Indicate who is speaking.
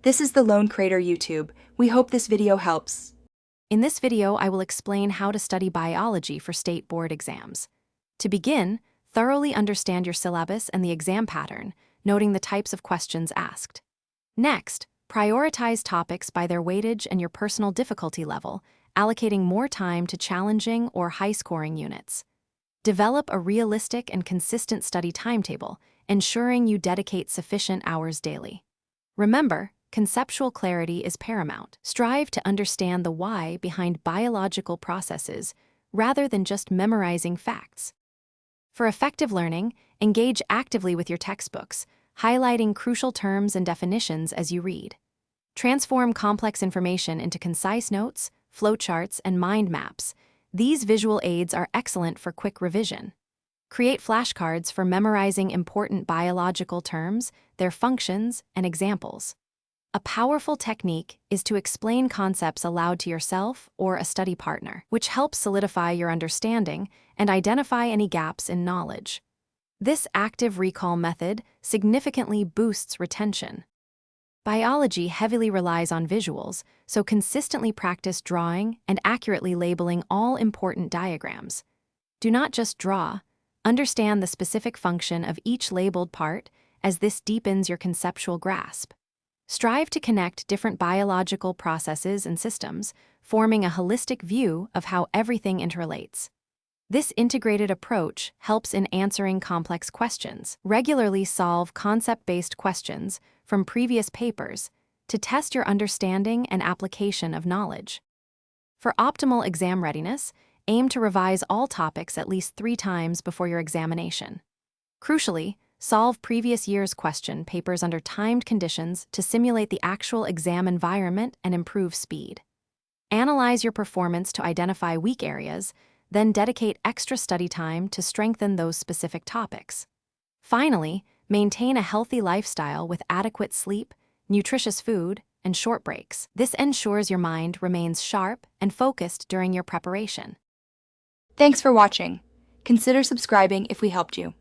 Speaker 1: This is the Lone Crater YouTube. We hope this video helps.
Speaker 2: In this video, I will explain how to study biology for state board exams. To begin, thoroughly understand your syllabus and the exam pattern, noting the types of questions asked. Next, prioritize topics by their weightage and your personal difficulty level, allocating more time to challenging or high-scoring units. Develop a realistic and consistent study timetable, ensuring you dedicate sufficient hours daily. Remember, conceptual clarity is paramount. Strive to understand the why behind biological processes rather than just memorizing facts. For effective learning, engage actively with your textbooks, highlighting crucial terms and definitions as you read. Transform complex information into concise notes, flowcharts, and mind maps. These visual aids are excellent for quick revision. Create flashcards for memorizing important biological terms, their functions, and examples. A powerful technique is to explain concepts aloud to yourself or a study partner, which helps solidify your understanding and identify any gaps in knowledge. This active recall method significantly boosts retention. Biology heavily relies on visuals, so consistently practice drawing and accurately labeling all important diagrams. Do not just draw, understand the specific function of each labeled part, as this deepens your conceptual grasp. Strive to connect different biological processes and systems, forming a holistic view of how everything interrelates. This integrated approach helps in answering complex questions. Regularly solve concept-based questions from previous papers to test your understanding and application of knowledge. For optimal exam readiness, aim to revise all topics at least 3 times before your examination. Crucially, solve previous year's question papers under timed conditions to simulate the actual exam environment and improve speed. Analyze your performance to identify weak areas, then dedicate extra study time to strengthen those specific topics. Finally, maintain a healthy lifestyle with adequate sleep, nutritious food, and short breaks. This ensures your mind remains sharp and focused during your preparation.
Speaker 1: Thanks for watching. Consider subscribing if we helped you.